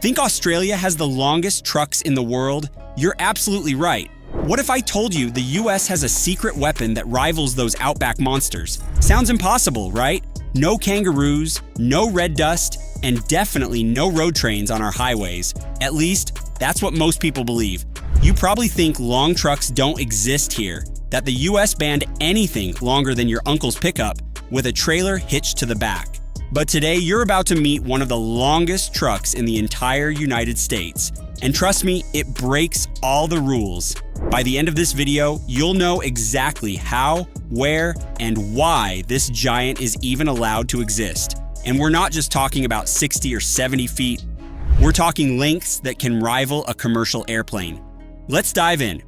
Think Australia has the longest trucks in the world? You're absolutely right. What if I told you the US has a secret weapon that rivals those outback monsters? Sounds impossible, right? No kangaroos, no red dust, and definitely no road trains on our highways. At least, that's what most people believe. You probably think long trucks don't exist here, that the US banned anything longer than your uncle's pickup with a trailer hitched to the back. But today, you're about to meet one of the longest trucks in the entire United States. And trust me, it breaks all the rules. By the end of this video, you'll know exactly how, where, and why this giant is even allowed to exist. And we're not just talking about 60 or 70 feet. We're talking lengths that can rival a commercial airplane. Let's dive in.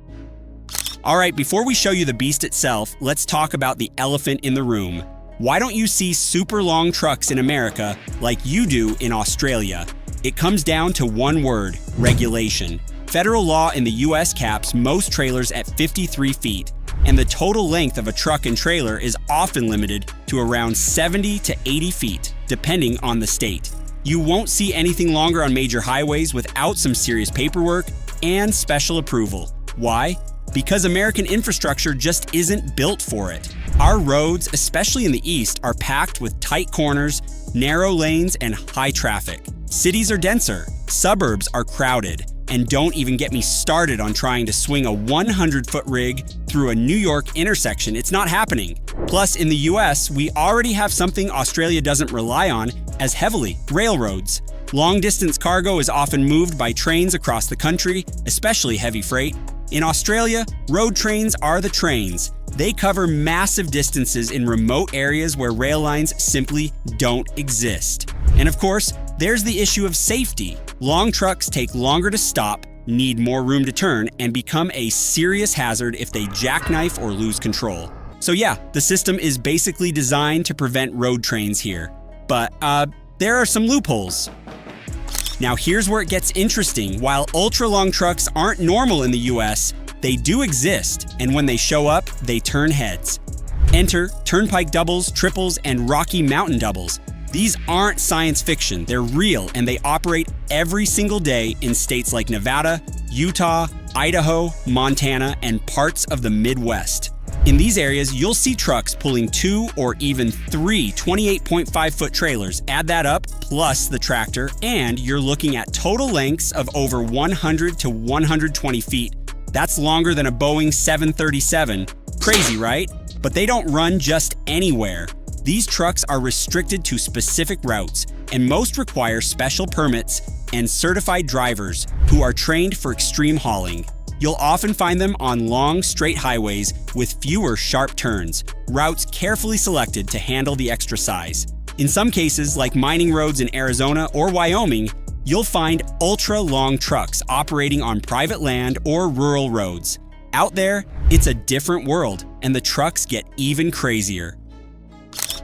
All right, before we show you the beast itself, let's talk about the elephant in the room. Why don't you see super long trucks in America like you do in Australia? It comes down to one word: regulation. Federal law in the US caps most trailers at 53 feet, and the total length of a truck and trailer is often limited to around 70 to 80 feet, depending on the state. You won't see anything longer on major highways without some serious paperwork and special approval. Why? Because American infrastructure just isn't built for it. Our roads, especially in the East, are packed with tight corners, narrow lanes, and high traffic. Cities are denser, suburbs are crowded, and don't even get me started on trying to swing a 100-foot rig through a New York intersection. It's not happening. Plus, in the US, we already have something Australia doesn't rely on as heavily: railroads. Long-distance cargo is often moved by trains across the country, especially heavy freight. In Australia, road trains are the trains. They cover massive distances in remote areas where rail lines simply don't exist. And of course, there's the issue of safety. Long trucks take longer to stop, need more room to turn, and become a serious hazard if they jackknife or lose control. So yeah, the system is basically designed to prevent road trains here. But there are some loopholes. Now here's where it gets interesting. While ultra-long trucks aren't normal in the US, they do exist, and when they show up, they turn heads. Enter turnpike doubles, triples, and Rocky Mountain doubles. These aren't science fiction, they're real, and they operate every single day in states like Nevada, Utah, Idaho, Montana, and parts of the Midwest. In these areas, you'll see trucks pulling 2 or even 3 28.5-foot trailers. Add that up, plus the tractor, and you're looking at total lengths of over 100 to 120 feet. That's longer than a Boeing 737. Crazy, right? But they don't run just anywhere. These trucks are restricted to specific routes, and most require special permits and certified drivers who are trained for extreme hauling. You'll often find them on long, straight highways with fewer sharp turns, routes carefully selected to handle the extra size. In some cases, like mining roads in Arizona or Wyoming, you'll find ultra-long trucks operating on private land or rural roads. Out there, it's a different world, and the trucks get even crazier.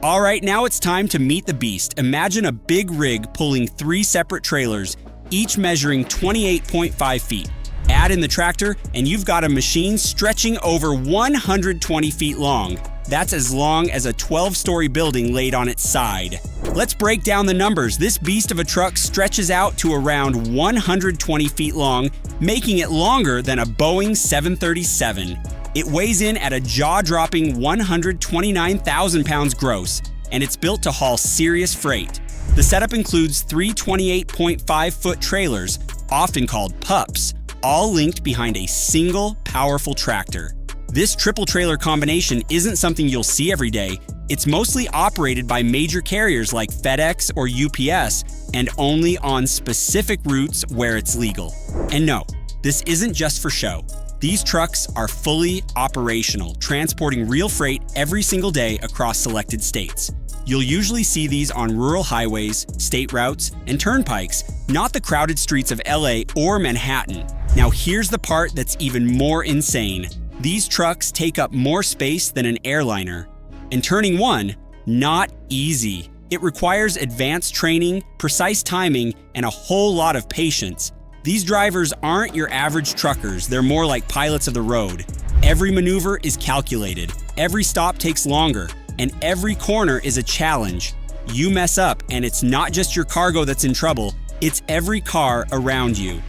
All right, now it's time to meet the beast. Imagine a big rig pulling 3 separate trailers, each measuring 28.5 feet. Add in the tractor, and you've got a machine stretching over 120 feet long. That's as long as a 12-story building laid on its side. Let's break down the numbers. This beast of a truck stretches out to around 120 feet long, making it longer than a Boeing 737. It weighs in at a jaw-dropping 129,000 pounds gross, and it's built to haul serious freight. The setup includes 3 28.5-foot trailers, often called pups, all linked behind a single, powerful tractor. This triple trailer combination isn't something you'll see every day. It's mostly operated by major carriers like FedEx or UPS, and only on specific routes where it's legal. And no, this isn't just for show. These trucks are fully operational, transporting real freight every single day across selected states. You'll usually see these on rural highways, state routes, and turnpikes, not the crowded streets of LA or Manhattan. Now here's the part that's even more insane. These trucks take up more space than an airliner. And turning one, not easy. It requires advanced training, precise timing, and a whole lot of patience. These drivers aren't your average truckers, they're more like pilots of the road. Every maneuver is calculated, every stop takes longer, and every corner is a challenge. You mess up, and it's not just your cargo that's in trouble, It's every car around you.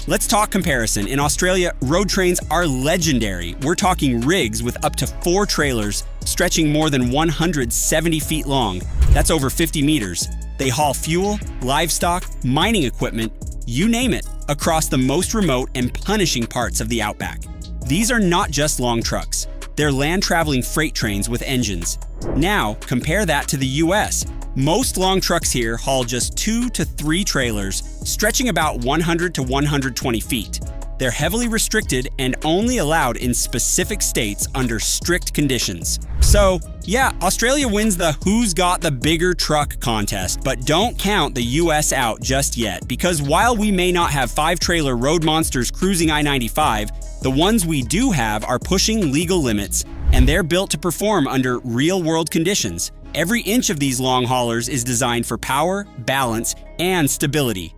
Let's talk comparison. In Australia, road trains are legendary. We're talking rigs with up to 4 trailers stretching more than 170 feet long. That's over 50 meters. They haul fuel, livestock, mining equipment, you name it, across the most remote and punishing parts of the outback. These are not just long trucks. They're land-traveling freight trains with engines. Now, compare that to the US. Most long trucks here haul just 2 to 3 trailers, stretching about 100 to 120 feet. They're heavily restricted and only allowed in specific states under strict conditions. So, yeah, Australia wins the who's got the bigger truck contest, but don't count the US out just yet, because while we may not have 5-trailer road monsters cruising I-95, the ones we do have are pushing legal limits, and they're built to perform under real-world conditions. Every inch of these long haulers is designed for power, balance, and stability.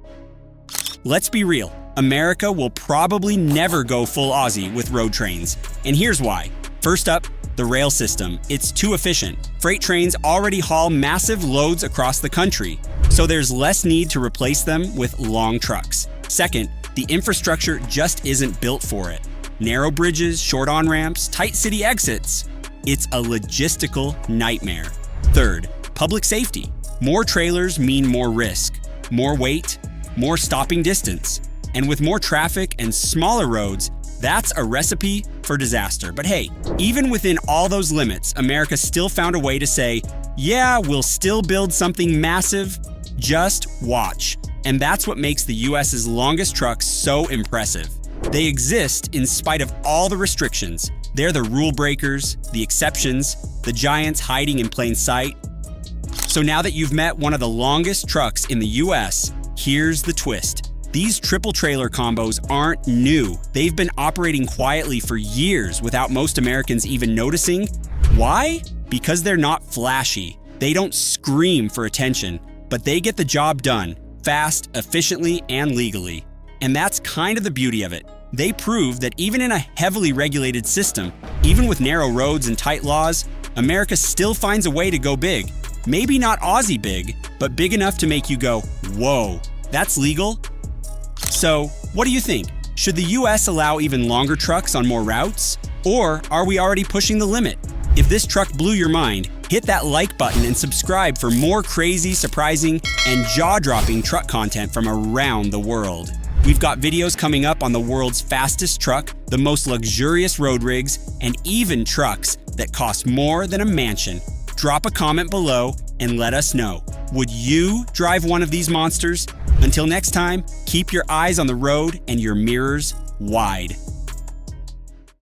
Let's be real. America will probably never go full Aussie with road trains. And here's why. First up, the rail system. It's too efficient. Freight trains already haul massive loads across the country, so there's less need to replace them with long trucks. Second, the infrastructure just isn't built for it. Narrow bridges, short on-ramps, tight city exits. It's a logistical nightmare. Third, public safety. More trailers mean more risk, more weight, more stopping distance. And with more traffic and smaller roads, that's a recipe for disaster. But hey, even within all those limits, America still found a way to say, yeah, we'll still build something massive, just watch. And that's what makes the US's longest trucks so impressive. They exist in spite of all the restrictions. They're the rule breakers, the exceptions, the giants hiding in plain sight. So now that you've met one of the longest trucks in the US, here's the twist. These triple trailer combos aren't new. They've been operating quietly for years without most Americans even noticing. Why? Because they're not flashy. They don't scream for attention, but they get the job done, fast, efficiently, and legally. And that's kind of the beauty of it. They prove that even in a heavily regulated system, even with narrow roads and tight laws, America still finds a way to go big. Maybe not Aussie big, but big enough to make you go, whoa, that's legal? So, what do you think? Should the US allow even longer trucks on more routes? Or are we already pushing the limit? If this truck blew your mind, hit that like button and subscribe for more crazy, surprising, and jaw-dropping truck content from around the world. We've got videos coming up on the world's fastest truck, the most luxurious road rigs, and even trucks that cost more than a mansion. Drop a comment below and let us know. Would you drive one of these monsters? Until next time, keep your eyes on the road and your mirrors wide.